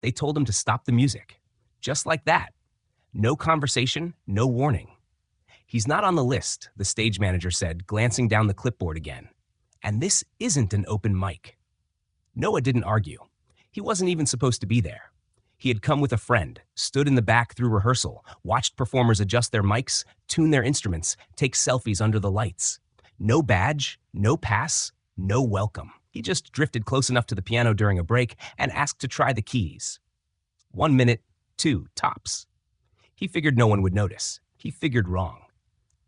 They told him to stop the music. Just like that. No conversation, no warning. He's not on the list, the stage manager said, glancing down the clipboard again. And this isn't an open mic. Noah didn't argue. He wasn't even supposed to be there. He had come with a friend, stood in the back through rehearsal, watched performers adjust their mics, tune their instruments, take selfies under the lights. No badge, no pass, no welcome. He just drifted close enough to the piano during a break and asked to try the keys. 1 minute, 2, tops. He figured no one would notice. He figured wrong.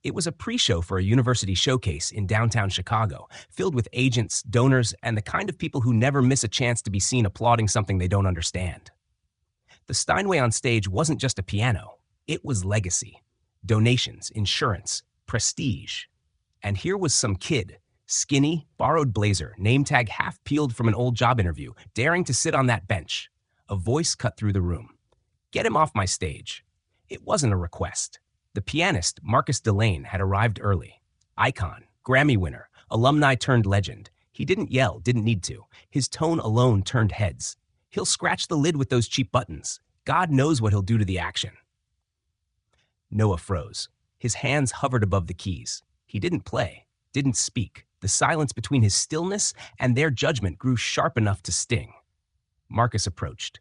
It was a pre-show for a university showcase in downtown Chicago, filled with agents, donors, and the kind of people who never miss a chance to be seen applauding something they don't understand. The Steinway on stage wasn't just a piano. It was legacy. Donations, insurance, prestige. And here was some kid, skinny, borrowed blazer, name tag half peeled from an old job interview, daring to sit on that bench. A voice cut through the room. Get him off my stage. It wasn't a request. The pianist, Marcus Delane, had arrived early. Icon, Grammy winner, alumni turned legend. He didn't yell, didn't need to. His tone alone turned heads. He'll scratch the lid with those cheap buttons. God knows what he'll do to the action. Noah froze. His hands hovered above the keys. He didn't play, didn't speak. The silence between his stillness and their judgment grew sharp enough to sting. Marcus approached.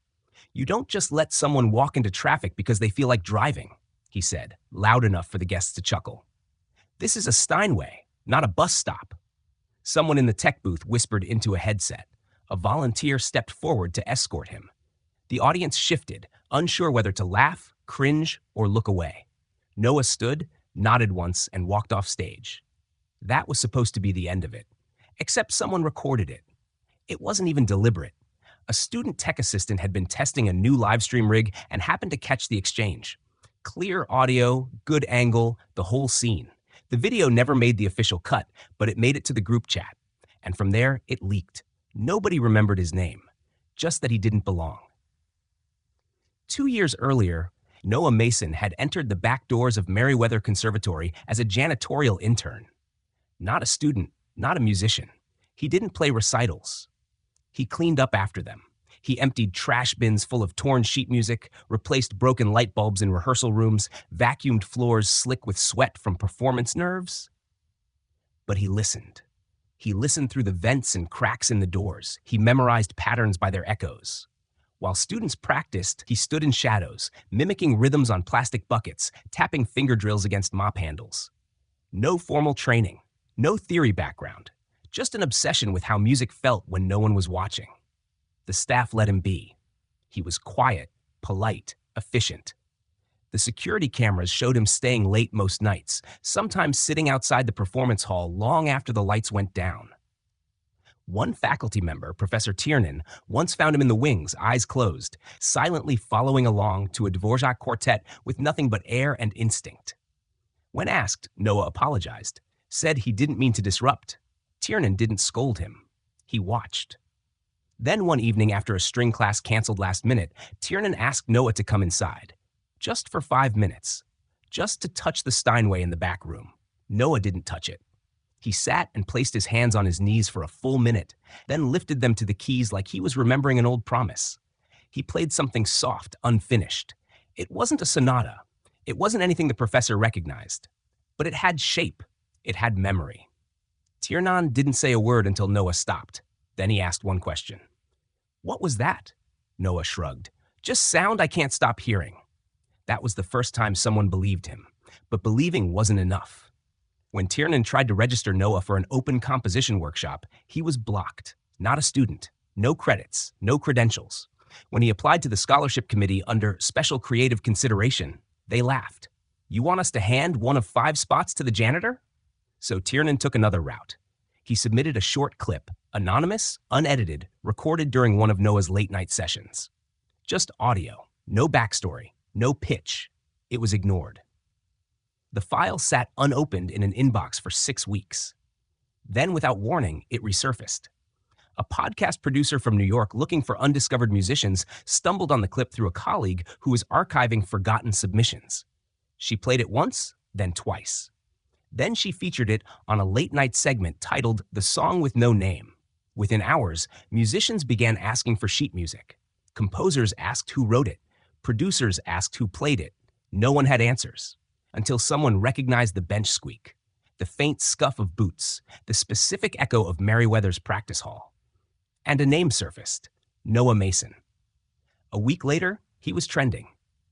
You don't just let someone walk into traffic because they feel like driving, he said, loud enough for the guests to chuckle. This is a Steinway, not a bus stop. Someone in the tech booth whispered into a headset. A volunteer stepped forward to escort him. The audience shifted, unsure whether to laugh, cringe, or look away. Noah stood, nodded once, and walked off stage. That was supposed to be the end of it, except someone recorded it. It wasn't even deliberate. A student tech assistant had been testing a new live stream rig and happened to catch the exchange. Clear audio, good angle, the whole scene. The video never made the official cut, but it made it to the group chat. And from there, it leaked. Nobody remembered his name, just that he didn't belong. 2 years earlier, Noah Mason had entered the back doors of Merriweather Conservatory as a janitorial intern. Not a student, not a musician. He didn't play recitals. He cleaned up after them. He emptied trash bins full of torn sheet music, replaced broken light bulbs in rehearsal rooms, vacuumed floors slick with sweat from performance nerves. But he listened. He listened through the vents and cracks in the doors. He memorized patterns by their echoes. While students practiced, he stood in shadows, mimicking rhythms on plastic buckets, tapping finger drills against mop handles. No formal training, no theory background, just an obsession with how music felt when no one was watching. The staff let him be. He was quiet, polite, efficient. The security cameras showed him staying late most nights, sometimes sitting outside the performance hall long after the lights went down. One faculty member, Professor Tiernan, once found him in the wings, eyes closed, silently following along to a Dvorak quartet with nothing but air and instinct. When asked, Noah apologized, said he didn't mean to disrupt. Tiernan didn't scold him. He watched. Then one evening after a string class canceled last minute, Tiernan asked Noah to come inside. Just for 5 minutes. Just to touch the Steinway in the back room. Noah didn't touch it. He sat and placed his hands on his knees for a full minute, then lifted them to the keys like he was remembering an old promise. He played something soft, unfinished. It wasn't a sonata. It wasn't anything the professor recognized. But it had shape. It had memory. Tiernan didn't say a word until Noah stopped. Then he asked one question. What was that? Noah shrugged. Just sound I can't stop hearing. That was the first time someone believed him. But believing wasn't enough. When Tiernan tried to register Noah for an open composition workshop, he was blocked. Not a student. No credits. No credentials. When he applied to the scholarship committee under special creative consideration, they laughed. You want us to hand one of 5 spots to the janitor? So Tiernan took another route. He submitted a short clip, anonymous, unedited, recorded during one of Noah's late-night sessions. Just audio, no backstory, no pitch. It was ignored. The file sat unopened in an inbox for 6 weeks. Then, without warning, it resurfaced. A podcast producer from New York looking for undiscovered musicians stumbled on the clip through a colleague who was archiving forgotten submissions. She played it once, then twice. Then she featured it on a late-night segment titled The Song with No Name. Within hours, musicians began asking for sheet music. Composers asked who wrote it. Producers asked who played it. No one had answers until someone recognized the bench squeak, the faint scuff of boots, the specific echo of Merriweather's practice hall. And a name surfaced, Noah Mason. A week later, he was trending,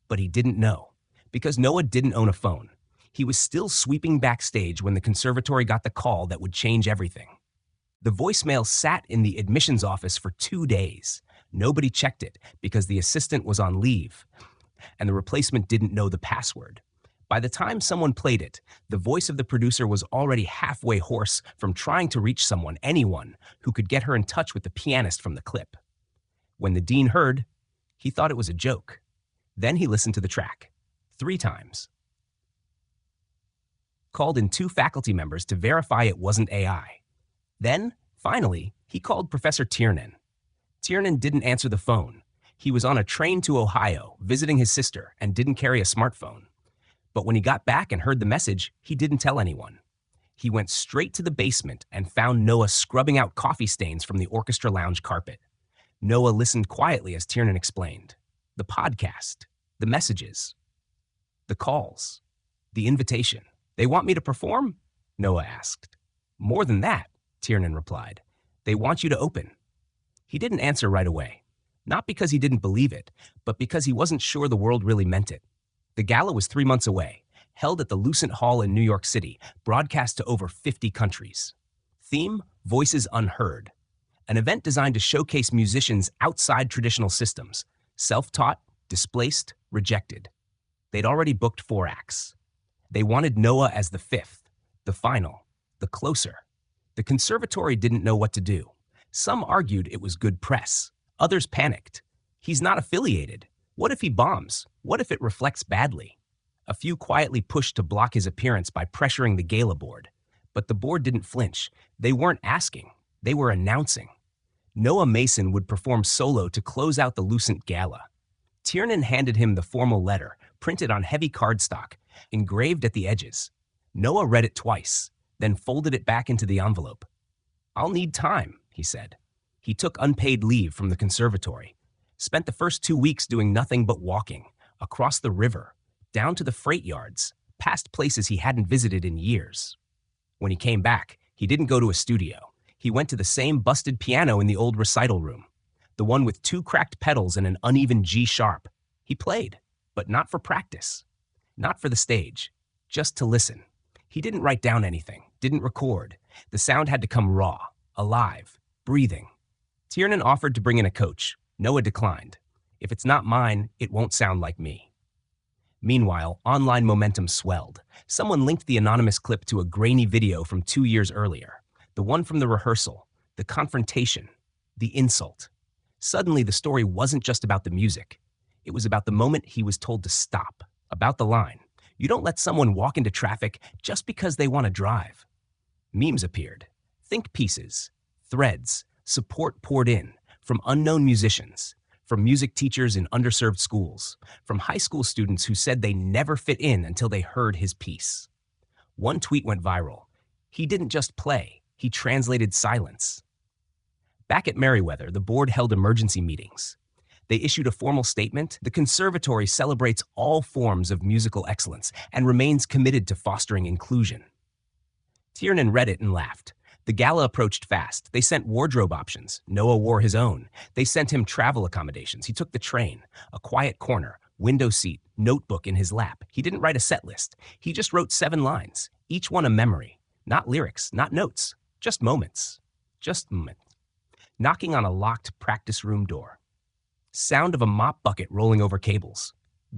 but he didn't know, because Noah didn't own a phone. He was still sweeping backstage when the conservatory got the call that would change everything. The voicemail sat in the admissions office for 2 days. Nobody checked it because the assistant was on leave, and the replacement didn't know the password. By the time someone played it, the voice of the producer was already halfway hoarse from trying to reach someone, anyone, who could get her in touch with the pianist from the clip. When the dean heard, he thought it was a joke. Then he listened to the track 3 times. Called in 2 faculty members to verify it wasn't AI. Then, finally, he called Professor Tiernan. Tiernan didn't answer the phone. He was on a train to Ohio, visiting his sister, and didn't carry a smartphone. But when he got back and heard the message, he didn't tell anyone. He went straight to the basement and found Noah scrubbing out coffee stains from the orchestra lounge carpet. Noah listened quietly as Tiernan explained. The podcast, the messages, the calls, the invitation. They want me to perform? Noah asked. More than that, Tiernan replied. They want you to open. He didn't answer right away. Not because he didn't believe it, but because he wasn't sure the world really meant it. The gala was 3 months away, held at the Lucent Hall in New York City, broadcast to over 50 countries. Theme, Voices Unheard. An event designed to showcase musicians outside traditional systems, self-taught, displaced, rejected. They'd already booked 4 acts. They wanted Noah as the 5th, the final, the closer. The conservatory didn't know what to do. Some argued it was good press. Others panicked. He's not affiliated. What if he bombs? What if it reflects badly? A few quietly pushed to block his appearance by pressuring the gala board. But the board didn't flinch. They weren't asking. They were announcing. Noah Mason would perform solo to close out the Lucent Gala. Tiernan handed him the formal letter, printed on heavy cardstock, engraved at the edges. Noah read it twice, then folded it back into the envelope. I'll need time, he said. He took unpaid leave from the conservatory, spent the first 2 weeks doing nothing but walking, across the river, down to the freight yards, past places he hadn't visited in years. When he came back, he didn't go to a studio. He went to the same busted piano in the old recital room, the one with 2 cracked pedals and an uneven G sharp. He played, but not for practice, not for the stage, just to listen. He didn't write down anything, didn't record. The sound had to come raw, alive, breathing. Tiernan offered to bring in a coach. Noah declined. If it's not mine, it won't sound like me. Meanwhile, online momentum swelled. Someone linked the anonymous clip to a grainy video from 2 years earlier. The one from the rehearsal, the confrontation, the insult. Suddenly, the story wasn't just about the music. It was about the moment he was told to stop, about the line. You don't let someone walk into traffic just because they want to drive. Memes appeared. Think pieces, threads, support poured in from unknown musicians, from music teachers in underserved schools, from high school students who said they never fit in until they heard his piece. One tweet went viral. He didn't just play, he translated silence. Back at Merriweather, the board held emergency meetings. They issued a formal statement. The conservatory celebrates all forms of musical excellence and remains committed to fostering inclusion. Tiernan read it and laughed. The gala approached fast. They sent wardrobe options. Noah wore his own. They sent him travel accommodations. He took the train, a quiet corner, window seat, notebook in his lap. He didn't write a set list. He just wrote 7 lines, each one a memory. Not lyrics, not notes, just moments. Just moments. Knocking on a locked practice room door. Sound of a mop bucket rolling over cables.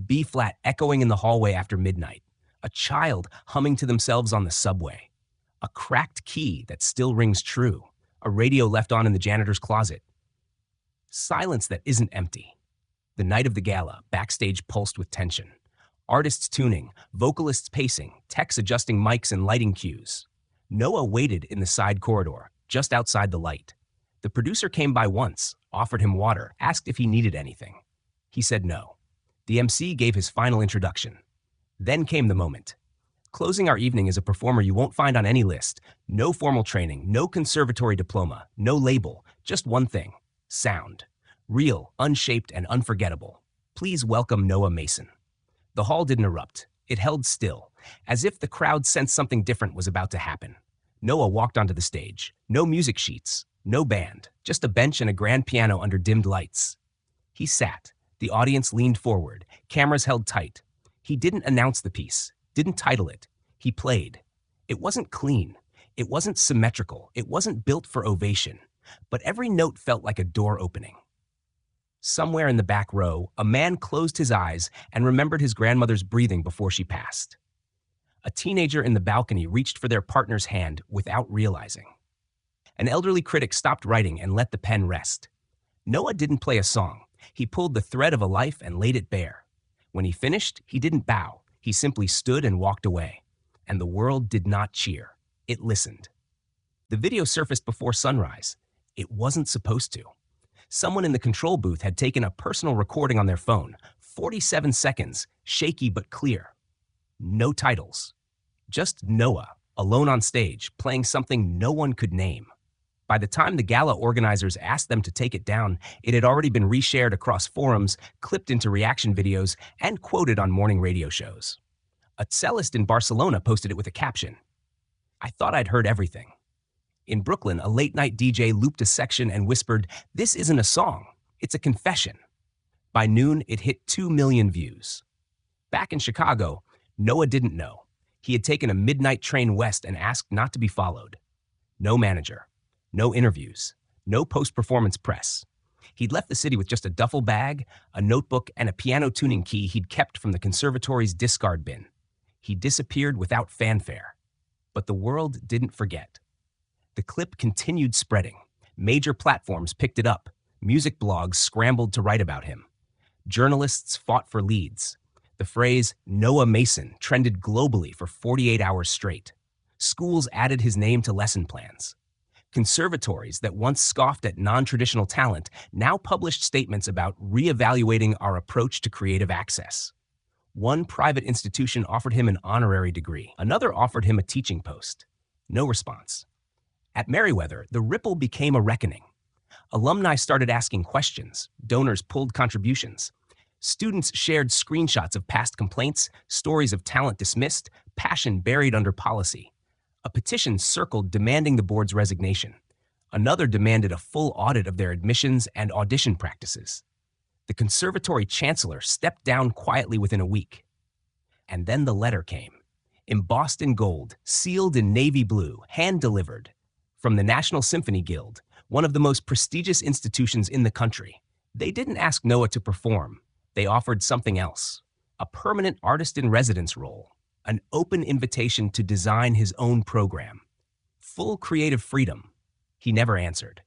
B-flat echoing in the hallway after midnight. A child humming to themselves on the subway. A cracked key that still rings true. A radio left on in the janitor's closet. Silence that isn't empty. The night of the gala, backstage pulsed with tension. Artists tuning, vocalists pacing, techs adjusting mics and lighting cues. Noah waited in the side corridor, just outside the light. The producer came by once, offered him water, asked if he needed anything. He said no. The MC gave his final introduction. Then came the moment. Closing our evening is a performer you won't find on any list. No formal training, no conservatory diploma, no label, just one thing: sound. Real, unshaped, and unforgettable. Please welcome Noah Mason. The hall didn't erupt. It held still, as if the crowd sensed something different was about to happen. Noah walked onto the stage. No music sheets, no band, just a bench and a grand piano under dimmed lights. He sat. The audience leaned forward, cameras held tight. He didn't announce the piece, didn't title it. He played. It wasn't clean. It wasn't symmetrical. It wasn't built for ovation. But every note felt like a door opening. Somewhere in the back row, a man closed his eyes and remembered his grandmother's breathing before she passed. A teenager in the balcony reached for their partner's hand without realizing. An elderly critic stopped writing and let the pen rest. Noah didn't play a song. He pulled the thread of a life and laid it bare. When he finished, he didn't bow. He simply stood and walked away. And the world did not cheer. It listened. The video surfaced before sunrise. It wasn't supposed to. Someone in the control booth had taken a personal recording on their phone, 47 seconds, shaky but clear. No titles. Just Noah, alone on stage, playing something no one could name. By the time the gala organizers asked them to take it down, it had already been reshared across forums, clipped into reaction videos, and quoted on morning radio shows. A cellist in Barcelona posted it with a caption, "I thought I'd heard everything." In Brooklyn, a late-night DJ looped a section and whispered, "This isn't a song, it's a confession." By noon, it hit 2 million views. Back in Chicago, Noah didn't know. He had taken a midnight train west and asked not to be followed. No manager. No interviews, no post-performance press. He'd left the city with just a duffel bag, a notebook, and a piano tuning key he'd kept from the conservatory's discard bin. He disappeared without fanfare. But the world didn't forget. The clip continued spreading. Major platforms picked it up. Music blogs scrambled to write about him. Journalists fought for leads. The phrase Noah Mason trended globally for 48 hours straight. Schools added his name to lesson plans. Conservatories that once scoffed at non-traditional talent now published statements about reevaluating our approach to creative access. One private institution offered him an honorary degree. Another offered him a teaching post. No response. At Merriweather, the ripple became a reckoning. Alumni started asking questions. Donors pulled contributions. Students shared screenshots of past complaints, stories of talent dismissed, passion buried under policy. A petition circled demanding the board's resignation. Another demanded a full audit of their admissions and audition practices. The conservatory chancellor stepped down quietly within a week. And then the letter came, embossed in gold, sealed in navy blue, hand-delivered, from the National Symphony Guild, one of the most prestigious institutions in the country. They didn't ask Noah to perform. They offered something else, a permanent artist-in-residence role. An open invitation to design his own program. Full creative freedom. He never answered.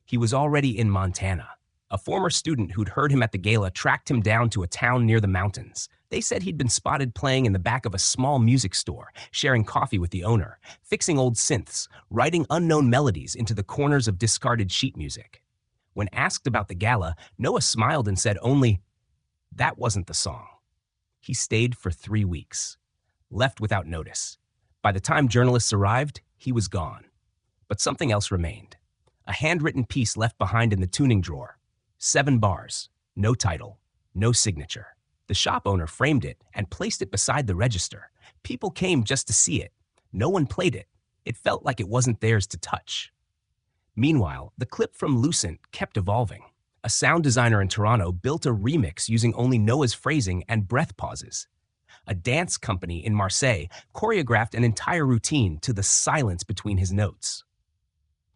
He was already in Montana. A former student who'd heard him at the gala tracked him down to a town near the mountains. They said he'd been spotted playing in the back of a small music store, sharing coffee with the owner, fixing old synths, writing unknown melodies into the corners of discarded sheet music. When asked about the gala, Noah smiled and said only, "That wasn't the song." He stayed for 3 weeks. Left without notice. By the time journalists arrived, he was gone. But something else remained. A handwritten piece left behind in the tuning drawer. 7 bars, no title, no signature. The shop owner framed it and placed it beside the register. People came just to see it. No one played it. It felt like it wasn't theirs to touch. Meanwhile, the clip from Lucent kept evolving. A sound designer in Toronto built a remix using only Noah's phrasing and breath pauses. A dance company in Marseille choreographed an entire routine to the silence between his notes.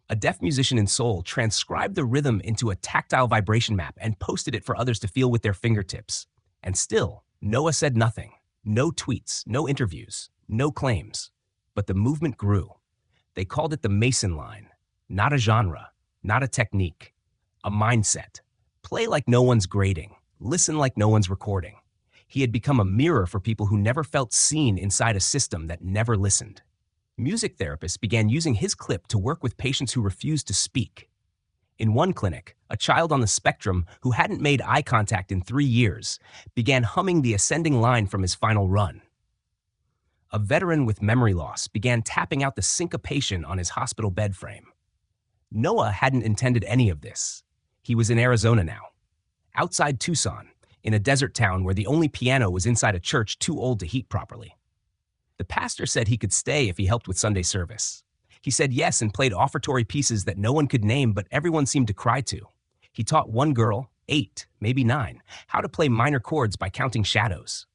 A deaf musician in Seoul transcribed the rhythm into a tactile vibration map and posted it for others to feel with their fingertips. And still, Noah said nothing. No tweets, no interviews, no claims. But the movement grew. They called it the Mason line. Not a genre, not a technique, a mindset. Play like no one's grading. Listen like no one's recording. He had become a mirror for people who never felt seen inside a system that never listened. Music therapists began using his clip to work with patients who refused to speak. In one clinic, a child on the spectrum who hadn't made eye contact in 3 years began humming the ascending line from his final run. A veteran with memory loss began tapping out the syncopation on his hospital bed frame. Noah hadn't intended any of this. He was in Arizona now, outside Tucson, in a desert town where the only piano was inside a church too old to heat properly. The pastor said he could stay if he helped with Sunday service. He said yes and played offertory pieces that no one could name, but everyone seemed to cry to. He taught one girl, 8, maybe 9, how to play minor chords by counting shadows.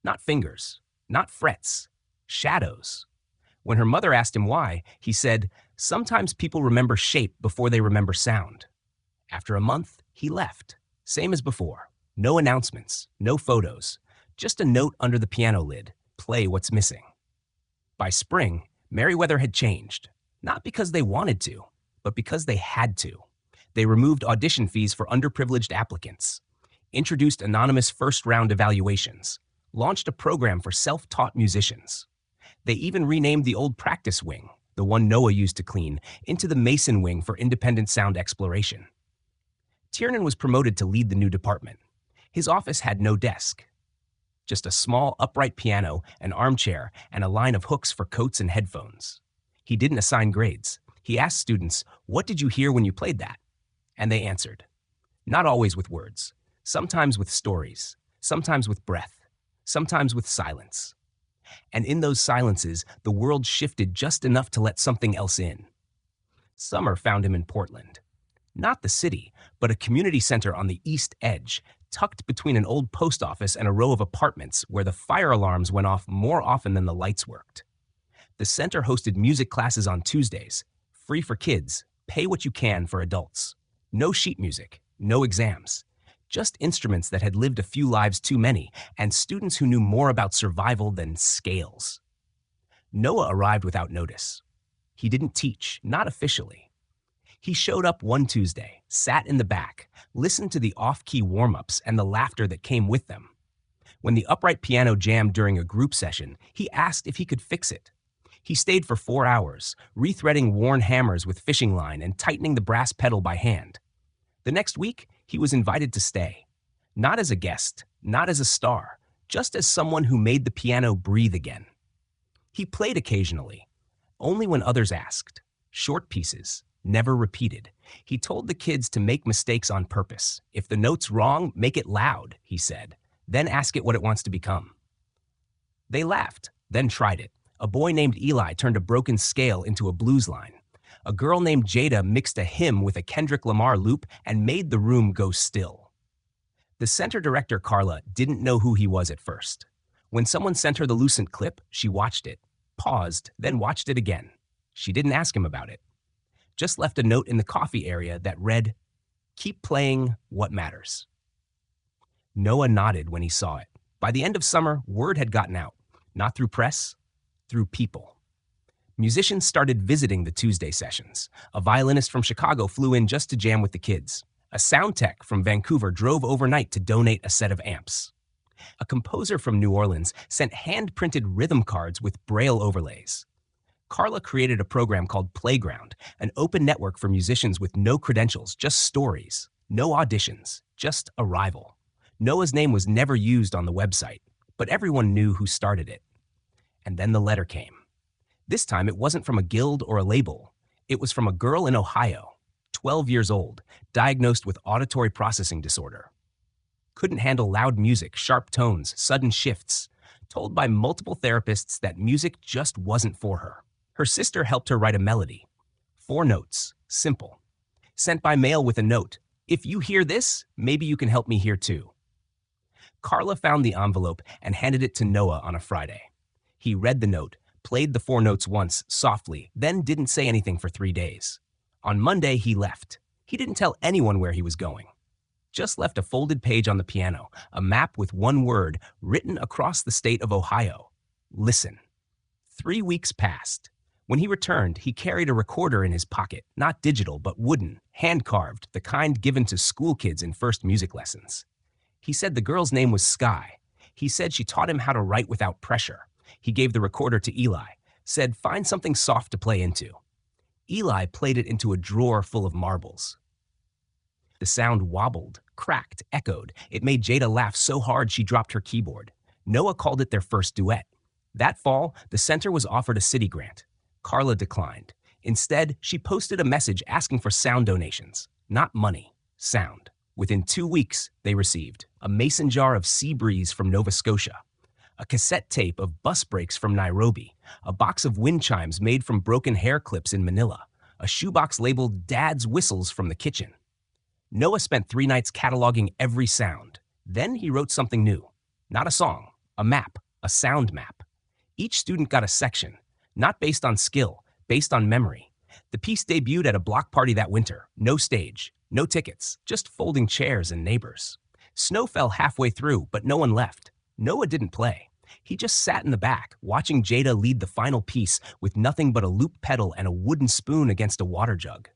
Not fingers, not frets, shadows. When her mother asked him why, he said, "Sometimes people remember shape before they remember sound." After a month, he left, same as before. No announcements, no photos, just a note under the piano lid, "Play what's missing." By spring, Merriweather had changed, not because they wanted to, but because they had to. They removed audition fees for underprivileged applicants, introduced anonymous first-round evaluations, launched a program for self-taught musicians. They even renamed the old practice wing, the one Noah used to clean, into the Mason wing for independent sound exploration. Tiernan was promoted to lead the new department. His office had no desk, just a small upright piano, an armchair, and a line of hooks for coats and headphones. He didn't assign grades. He asked students, "What did you hear when you played that?" And they answered. Not always with words, sometimes with stories, sometimes with breath, sometimes with silence. And in those silences, the world shifted just enough to let something else in. Summer found him in Portland. Not the city, but a community center on the east edge, tucked between an old post office and a row of apartments where the fire alarms went off more often than the lights worked. The center hosted music classes on Tuesdays, free for kids, pay what you can for adults. No sheet music, no exams, just instruments that had lived a few lives too many, and students who knew more about survival than scales. Noah arrived without notice. He didn't teach, not officially. He showed up one Tuesday, sat in the back, listened to the off-key warm-ups and the laughter that came with them. When the upright piano jammed during a group session, he asked if he could fix it. He stayed for 4 hours, rethreading worn hammers with fishing line and tightening the brass pedal by hand. The next week, he was invited to stay. Not as a guest, not as a star, just as someone who made the piano breathe again. He played occasionally, only when others asked. Short pieces, never repeated. He told the kids to make mistakes on purpose. If the note's wrong, make it loud, he said. Then ask it what it wants to become. They laughed, then tried it. A boy named Eli turned a broken scale into a blues line. A girl named Jada mixed a hymn with a Kendrick Lamar loop and made the room go still. The center director, Carla, didn't know who he was at first. When someone sent her the Lucent clip, she watched it, paused, then watched it again. She didn't ask him about it. Just left a note in the coffee area that read, "Keep playing what matters." Noah nodded when he saw it. By the end of summer, word had gotten out, not through press, through people. Musicians started visiting the Tuesday sessions. A violinist from Chicago flew in just to jam with the kids. A sound tech from Vancouver drove overnight to donate a set of amps. A composer from New Orleans sent hand-printed rhythm cards with Braille overlays. Carla created a program called Playground, an open network for musicians with no credentials, just stories, no auditions, just arrival. Noah's name was never used on the website, but everyone knew who started it. And then the letter came. This time it wasn't from a guild or a label. It was from a girl in Ohio, 12 years old, diagnosed with auditory processing disorder. Couldn't handle loud music, sharp tones, sudden shifts. Told by multiple therapists that music just wasn't for her. Her sister helped her write a melody. 4 notes, simple. Sent by mail with a note. "If you hear this, maybe you can help me hear too." Carla found the envelope and handed it to Noah on a Friday. He read the note, played the 4 notes once, softly, then didn't say anything for 3 days. On Monday, he left. He didn't tell anyone where he was going. Just left a folded page on the piano, a map with one word written across the state of Ohio. Listen. 3 weeks passed. When he returned, he carried a recorder in his pocket, not digital, but wooden, hand-carved, the kind given to school kids in first music lessons. He said the girl's name was Sky. He said she taught him how to write without pressure. He gave the recorder to Eli, said find something soft to play into. Eli played it into a drawer full of marbles. The sound wobbled, cracked, echoed. It made Jada laugh so hard she dropped her keyboard. Noah called it their first duet. That fall, the center was offered a city grant. Carla declined. Instead, she posted a message asking for sound donations, not money. Sound. Within 2 weeks, they received a mason jar of sea breeze from Nova Scotia, a cassette tape of bus brakes from Nairobi, a box of wind chimes made from broken hair clips in Manila, a shoebox labeled Dad's Whistles from the kitchen. Noah spent 3 nights cataloging every sound. Then he wrote something new. Not a song, a map, a sound map. Each student got a section, not based on skill, based on memory. The piece debuted at a block party that winter. No stage, no tickets, just folding chairs and neighbors. Snow fell halfway through, but no one left. Noah didn't play. He just sat in the back, watching Jada lead the final piece with nothing but a loop pedal and a wooden spoon against a water jug.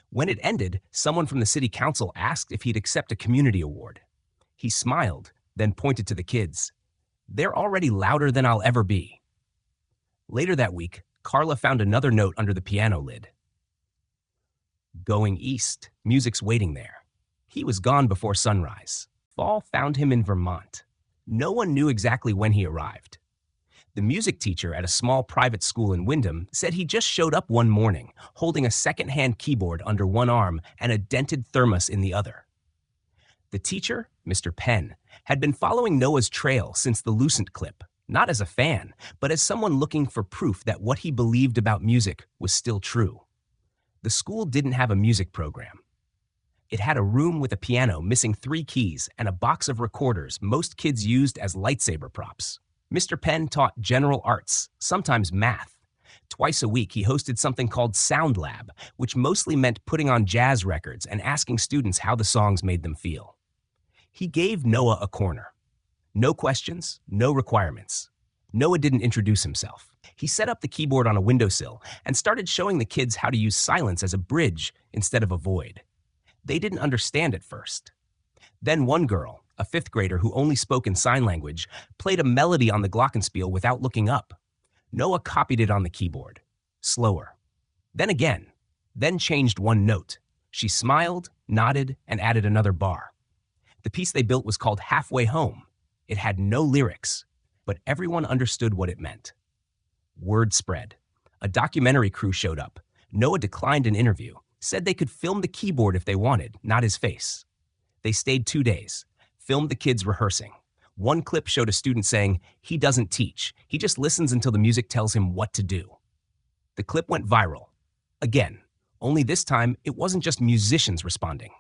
When it ended, someone from the city council asked if he'd accept a community award. He smiled, then pointed to the kids. They're already louder than I'll ever be. Later that week, Carla found another note under the piano lid. Going east, music's waiting there. He was gone before sunrise. Fall found him in Vermont. No one knew exactly when he arrived. The music teacher at a small private school in Wyndham said he just showed up one morning, holding a second-hand keyboard under one arm and a dented thermos in the other. The teacher, Mr. Penn, had been following Noah's trail since the Lucent clip, not as a fan, but as someone looking for proof that what he believed about music was still true. The school didn't have a music program. It had a room with a piano missing 3 keys and a box of recorders most kids used as lightsaber props. Mr. Penn taught general arts, sometimes math. Twice a week, he hosted something called Sound Lab, which mostly meant putting on jazz records and asking students how the songs made them feel. He gave Noah a corner. No questions, no requirements. Noah didn't introduce himself. He set up the keyboard on a windowsill and started showing the kids how to use silence as a bridge instead of a void. They didn't understand at first. Then one girl, a 5th grader who only spoke in sign language, played a melody on the glockenspiel without looking up. Noah copied it on the keyboard. Slower. Then again. Then changed one note. She smiled, nodded, and added another bar. The piece they built was called Halfway Home. It had no lyrics, but everyone understood what it meant. Word spread. A documentary crew showed up. Noah declined an interview, said they could film the keyboard if they wanted, not his face. They stayed 2 days, filmed the kids rehearsing. One clip showed a student saying, "He doesn't teach. He just listens until the music tells him what to do." The clip went viral. Again, only this time it wasn't just musicians responding.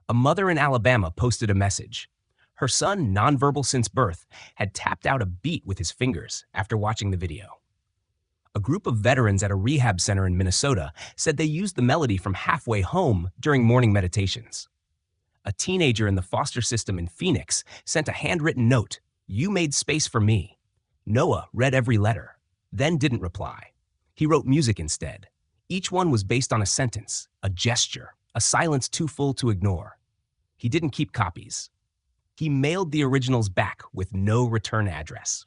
A mother in Alabama posted a message. Her son, nonverbal since birth, had tapped out a beat with his fingers after watching the video. A group of veterans at a rehab center in Minnesota said they used the melody from Halfway Home during morning meditations. A teenager in the foster system in Phoenix sent a handwritten note, "You made space for me." Noah read every letter, then didn't reply. He wrote music instead. Each one was based on a sentence, a gesture, a silence too full to ignore. He didn't keep copies. He mailed the originals back with no return address.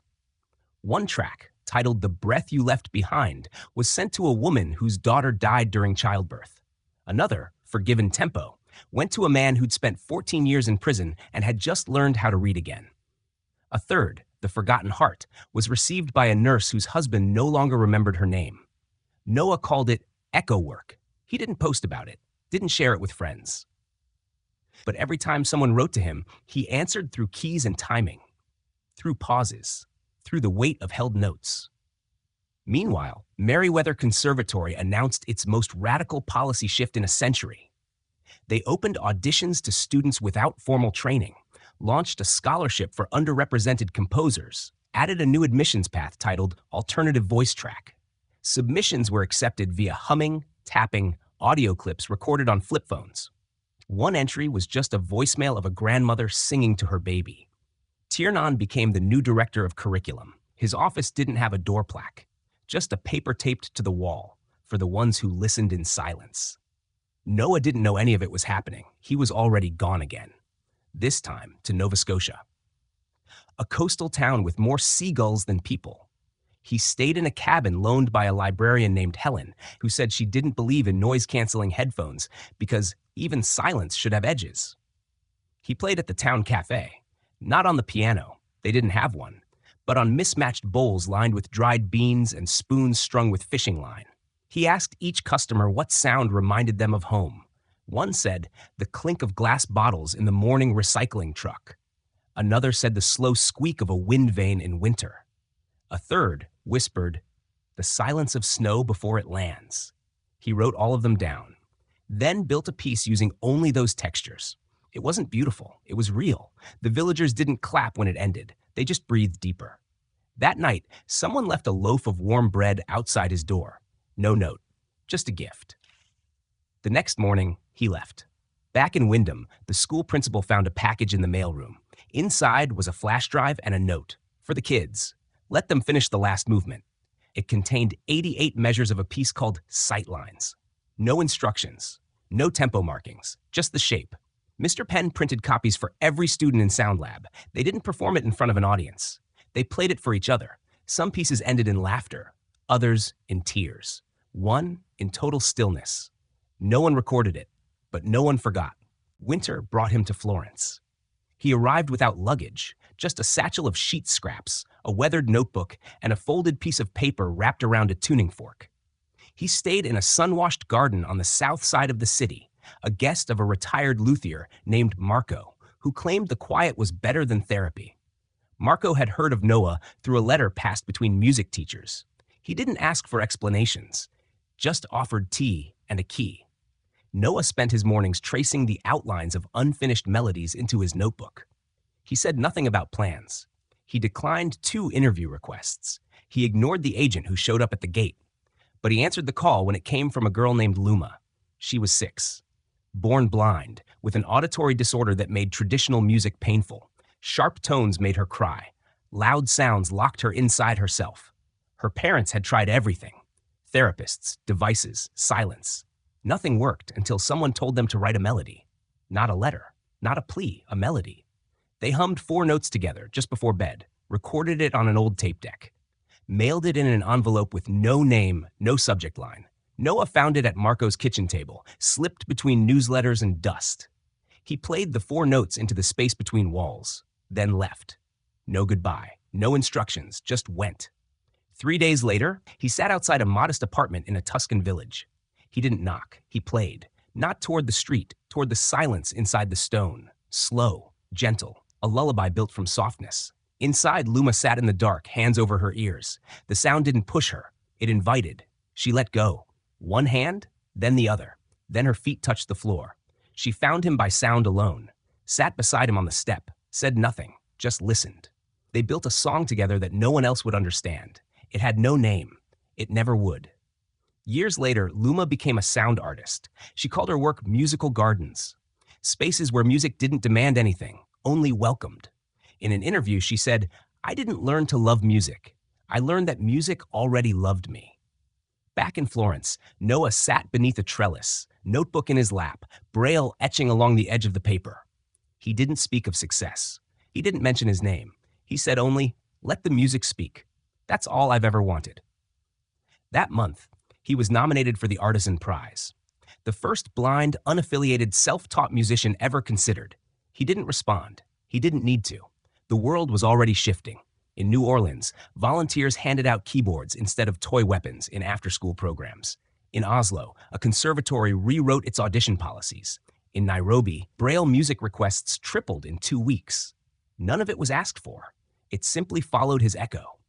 One track, titled "The Breath You Left Behind," was sent to a woman whose daughter died during childbirth. Another, "Forgiven Tempo," went to a man who'd spent 14 years in prison and had just learned how to read again. A third, "The Forgotten Heart," was received by a nurse whose husband no longer remembered her name. Noah called it echo work. He didn't post about it, didn't share it with friends. But every time someone wrote to him, he answered through keys and timing, through pauses, through the weight of held notes. Meanwhile, Meriwether Conservatory announced its most radical policy shift in a century. They opened auditions to students without formal training, launched a scholarship for underrepresented composers, added a new admissions path titled Alternative Voice Track. Submissions were accepted via humming, tapping, audio clips recorded on flip phones. One entry was just a voicemail of a grandmother singing to her baby. Tiernan became the new director of curriculum. His office didn't have a door plaque, just a paper taped to the wall for the ones who listened in silence. Noah didn't know any of it was happening. He was already gone again, this time to Nova Scotia. A coastal town with more seagulls than people. He stayed in a cabin loaned by a librarian named Helen, who said she didn't believe in noise-canceling headphones because even silence should have edges. He played at the town cafe, not on the piano, they didn't have one, but on mismatched bowls lined with dried beans and spoons strung with fishing line. He asked each customer what sound reminded them of home. One said the clink of glass bottles in the morning recycling truck. Another said the slow squeak of a wind vane in winter. A third whispered, the silence of snow before it lands. He wrote all of them down, then built a piece using only those textures. It wasn't beautiful, it was real. The villagers didn't clap when it ended, they just breathed deeper. That night, someone left a loaf of warm bread outside his door. No note, just a gift. The next morning, he left. Back in Wyndham, the school principal found a package in the mailroom. Inside was a flash drive and a note. For the kids. Let them finish the last movement. It contained 88 measures of a piece called sightlines. No instructions, no tempo markings, just the shape. Mr. Penn printed copies for every student in Sound Lab. They didn't perform it in front of an audience. They played it for each other. Some pieces ended in laughter, others in tears. One in total stillness. No one recorded it, but no one forgot. Winter brought him to Florence. He arrived without luggage, just a satchel of sheet scraps, a weathered notebook, and a folded piece of paper wrapped around a tuning fork. He stayed in a sun-washed garden on the south side of the city, a guest of a retired luthier named Marco, who claimed the quiet was better than therapy. Marco had heard of Noah through a letter passed between music teachers. He didn't ask for explanations, just offered tea and a key. Noah spent his mornings tracing the outlines of unfinished melodies into his notebook. He said nothing about plans. He declined 2 interview requests. He ignored the agent who showed up at the gate. But he answered the call when it came from a girl named Luma. She was 6. Born blind, with an auditory disorder that made traditional music painful. Sharp tones made her cry. Loud sounds locked her inside herself. Her parents had tried everything. Therapists, devices, silence. Nothing worked until someone told them to write a melody. Not a letter, not a plea, a melody. They hummed 4 notes together just before bed, recorded it on an old tape deck, mailed it in an envelope with no name, no subject line. Noah found it at Marco's kitchen table, slipped between newsletters and dust. He played the 4 notes into the space between walls, then left. No goodbye, no instructions, just went. 3 days later, he sat outside a modest apartment in a Tuscan village. He didn't knock, he played, not toward the street, toward the silence inside the stone, slow, gentle, a lullaby built from softness. Inside, Luma sat in the dark, hands over her ears. The sound didn't push her, it invited. She let go. One hand, then the other. Then her feet touched the floor. She found him by sound alone, sat beside him on the step, said nothing, just listened. They built a song together that no one else would understand. It had no name. It never would. Years later, Luma became a sound artist. She called her work musical gardens, spaces where music didn't demand anything, only welcomed. In an interview, she said, "I didn't learn to love music. I learned that music already loved me." Back in Florence, Noah sat beneath a trellis, notebook in his lap, braille etching along the edge of the paper. He didn't speak of success. He didn't mention his name. He said only, "Let the music speak. That's all I've ever wanted." That month, he was nominated for the Artisan Prize, the first blind, unaffiliated, self-taught musician ever considered. He didn't respond. He didn't need to. The world was already shifting. In New Orleans, volunteers handed out keyboards instead of toy weapons in after-school programs. In Oslo, a conservatory rewrote its audition policies. In Nairobi, Braille music requests tripled in 2 weeks. None of it was asked for. It simply followed his echo.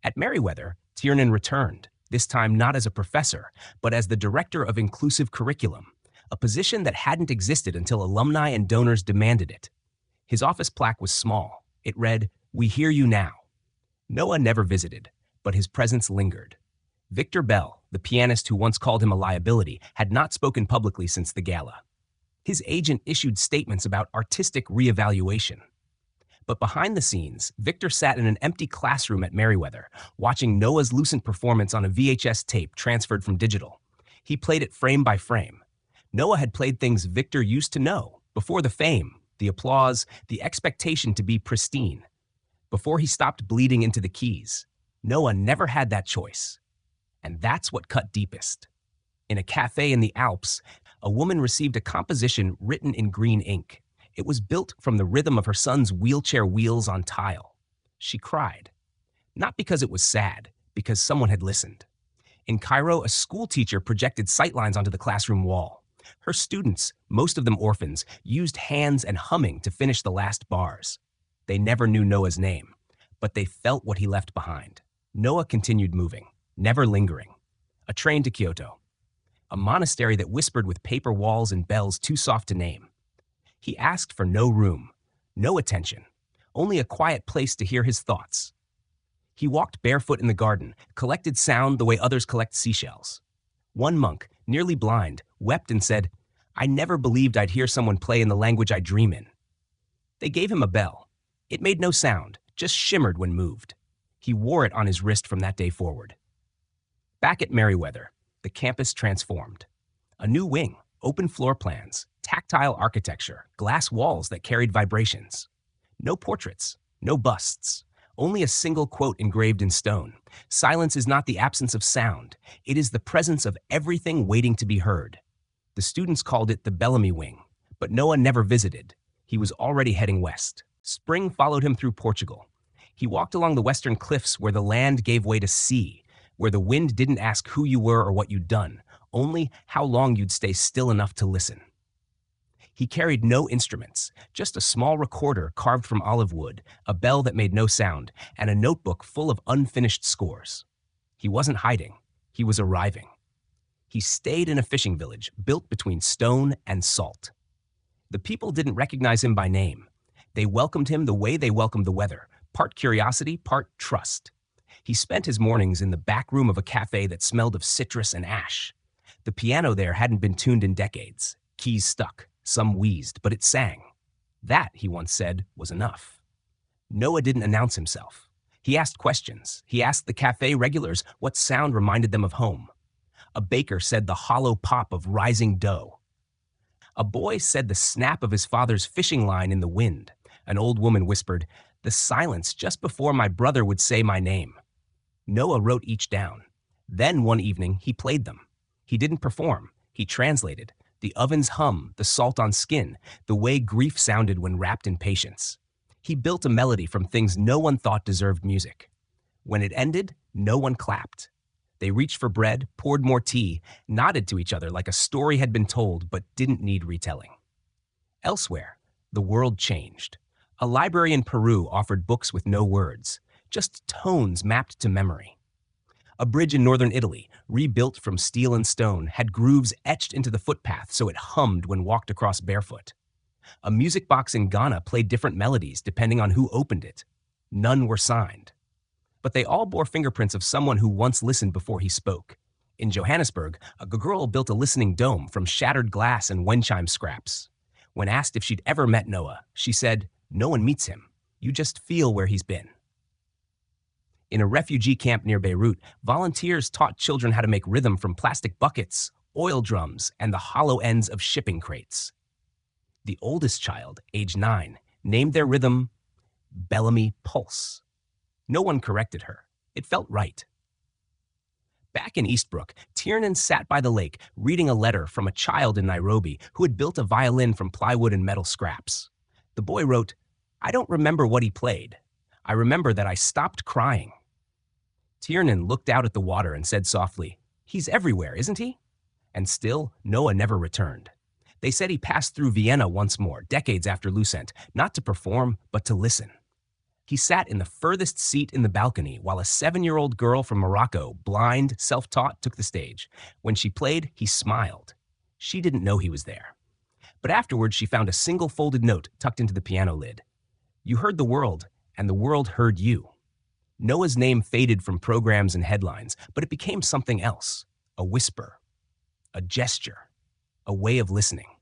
At Merriweather, Tiernan returned, this time not as a professor, but as the director of inclusive curriculum, a position that hadn't existed until alumni and donors demanded it. His office plaque was small. It read, "We hear you now." Noah never visited, but his presence lingered. Victor Bell, the pianist who once called him a liability, had not spoken publicly since the gala. His agent issued statements about artistic reevaluation. But behind the scenes, Victor sat in an empty classroom at Merriweather, watching Noah's lucent performance on a VHS tape transferred from digital. He played it frame by frame. Noah had played things Victor used to know, before the fame, the applause, the expectation to be pristine. Before he stopped bleeding into the keys, Noah never had that choice. And that's what cut deepest. In a cafe in the Alps, a woman received a composition written in green ink. It was built from the rhythm of her son's wheelchair wheels on tile. She cried. Not because it was sad, because someone had listened. In Cairo, a school teacher projected sightlines onto the classroom wall. Her students, most of them orphans, used hands and humming to finish the last bars. They never knew Noah's name, but they felt what he left behind. Noah continued moving, never lingering. A train to Kyoto, a monastery that whispered with paper walls and bells too soft to name. He asked for no room, no attention, only a quiet place to hear his thoughts. He walked barefoot in the garden, collected sound the way others collect seashells. One monk, nearly blind, wept and said, "I never believed I'd hear someone play in the language I dream in." They gave him a bell. It made no sound, just shimmered when moved. He wore it on his wrist from that day forward. Back at Merriweather, the campus transformed. A new wing, open floor plans, tactile architecture, glass walls that carried vibrations. No portraits, no busts, only a single quote engraved in stone. Silence is not the absence of sound. It is the presence of everything waiting to be heard. The students called it the Bellamy Wing, but Noah never visited. He was already heading west. Spring followed him through Portugal. He walked along the western cliffs where the land gave way to sea, where the wind didn't ask who you were or what you'd done, only how long you'd stay still enough to listen. He carried no instruments, just a small recorder carved from olive wood, a bell that made no sound, and a notebook full of unfinished scores. He wasn't hiding. He was arriving. He stayed in a fishing village built between stone and salt. The people didn't recognize him by name. They welcomed him the way they welcomed the weather, part curiosity, part trust. He spent his mornings in the back room of a cafe that smelled of citrus and ash. The piano there hadn't been tuned in decades. Keys stuck. Some wheezed, but it sang. That, he once said, was enough. Noah didn't announce himself. He asked questions. He asked the cafe regulars what sound reminded them of home. A baker said the hollow pop of rising dough. A boy said the snap of his father's fishing line in the wind. An old woman whispered, "The silence just before my brother would say my name." Noah wrote each down. Then one evening, he played them. He didn't perform. He translated. The oven's hum, the salt on skin, the way grief sounded when wrapped in patience. He built a melody from things no one thought deserved music. When it ended, no one clapped. They reached for bread, poured more tea, nodded to each other like a story had been told but didn't need retelling. Elsewhere, the world changed. A library in Peru offered books with no words, just tones mapped to memory. A bridge in northern Italy, rebuilt from steel and stone, had grooves etched into the footpath so it hummed when walked across barefoot. A music box in Ghana played different melodies depending on who opened it. None were signed. But they all bore fingerprints of someone who once listened before he spoke. In Johannesburg, a girl built a listening dome from shattered glass and wind chime scraps. When asked if she'd ever met Noah, she said, "No one meets him. You just feel where he's been." In a refugee camp near Beirut, volunteers taught children how to make rhythm from plastic buckets, oil drums, and the hollow ends of shipping crates. The oldest child, age 9, named their rhythm Bellamy Pulse. No one corrected her. It felt right. Back in Eastbrook, Tiernan sat by the lake reading a letter from a child in Nairobi who had built a violin from plywood and metal scraps. The boy wrote, "I don't remember what he played. I remember that I stopped crying." Tiernan looked out at the water and said softly, "He's everywhere, isn't he?" And still, Noah never returned. They said he passed through Vienna once more, decades after Lucent, not to perform, but to listen. He sat in the furthest seat in the balcony while a 7-year-old girl from Morocco, blind, self-taught, took the stage. When she played, he smiled. She didn't know he was there. But afterwards, she found a single folded note tucked into the piano lid. "You heard the world, and the world heard you." Noah's name faded from programs and headlines, but it became something else, a whisper, a gesture, a way of listening.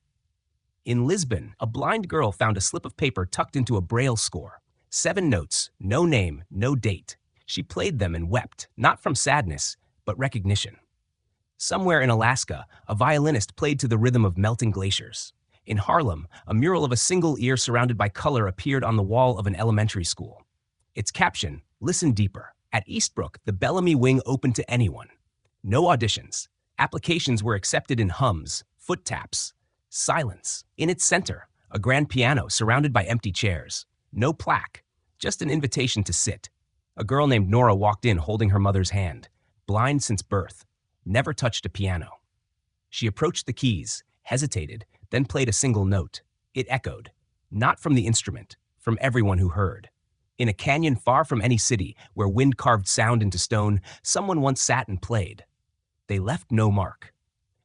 In Lisbon, a blind girl found a slip of paper tucked into a Braille score. 7 notes, no name, no date. She played them and wept, not from sadness, but recognition. Somewhere in Alaska, a violinist played to the rhythm of melting glaciers. In Harlem, a mural of a single ear surrounded by color appeared on the wall of an elementary school. Its caption, "Listen deeper." At Eastbrook, the Bellamy Wing opened to anyone. No auditions. Applications were accepted in hums, foot taps, silence. In its center, a grand piano surrounded by empty chairs. No plaque, just an invitation to sit. A girl named Nora walked in holding her mother's hand, blind since birth, never touched a piano. She approached the keys, hesitated, then played a single note. It echoed, not from the instrument, from everyone who heard. In a canyon far from any city, where wind carved sound into stone, someone once sat and played. They left no mark.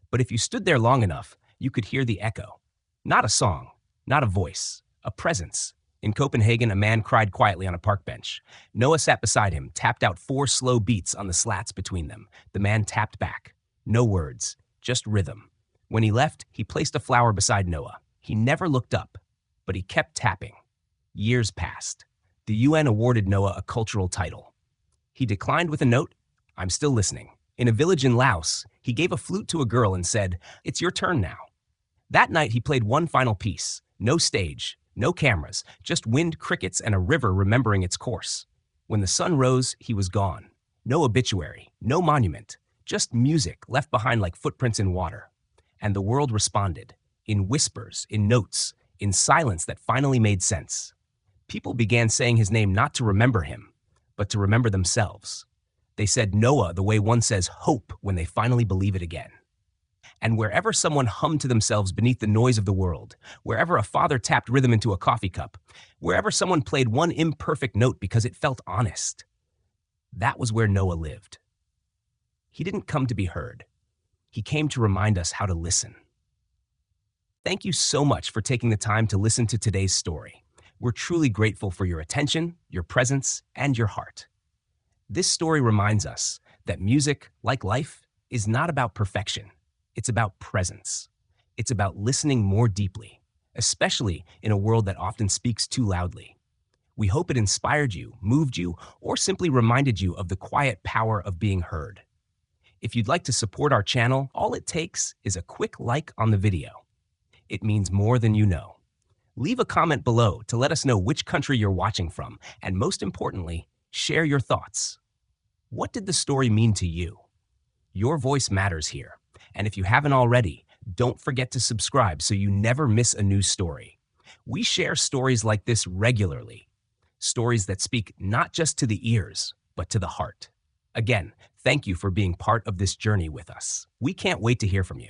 But if you stood there long enough, you could hear the echo. Not a song, not a voice, a presence. In Copenhagen, a man cried quietly on a park bench. Noah sat beside him, tapped out 4 slow beats on the slats between them. The man tapped back. No words, just rhythm. When he left, he placed a flower beside Noah. He never looked up, but he kept tapping. Years passed. The UN awarded Noah a cultural title. He declined with a note, "I'm still listening." In a village in Laos, he gave a flute to a girl and said, "It's your turn now." That night, he played one final piece. No stage, no cameras, just wind, crickets, and a river remembering its course. When the sun rose, he was gone. No obituary, no monument, just music left behind like footprints in water. And the world responded, in whispers, in notes, in silence that finally made sense. People began saying his name not to remember him, but to remember themselves. They said Noah the way one says hope when they finally believe it again. And wherever someone hummed to themselves beneath the noise of the world, wherever a father tapped rhythm into a coffee cup, wherever someone played one imperfect note because it felt honest, that was where Noah lived. He didn't come to be heard. He came to remind us how to listen. Thank you so much for taking the time to listen to today's story. We're truly grateful for your attention, your presence, and your heart. This story reminds us that music, like life, is not about perfection. It's about presence. It's about listening more deeply, especially in a world that often speaks too loudly. We hope it inspired you, moved you, or simply reminded you of the quiet power of being heard. If you'd like to support our channel, all it takes is a quick like on the video. It means more than you know. Leave a comment below to let us know which country you're watching from, and most importantly, share your thoughts. What did the story mean to you? Your voice matters here, and if you haven't already, don't forget to subscribe so you never miss a new story. We share stories like this regularly, stories that speak not just to the ears, but to the heart. Again, thank you for being part of this journey with us. We can't wait to hear from you.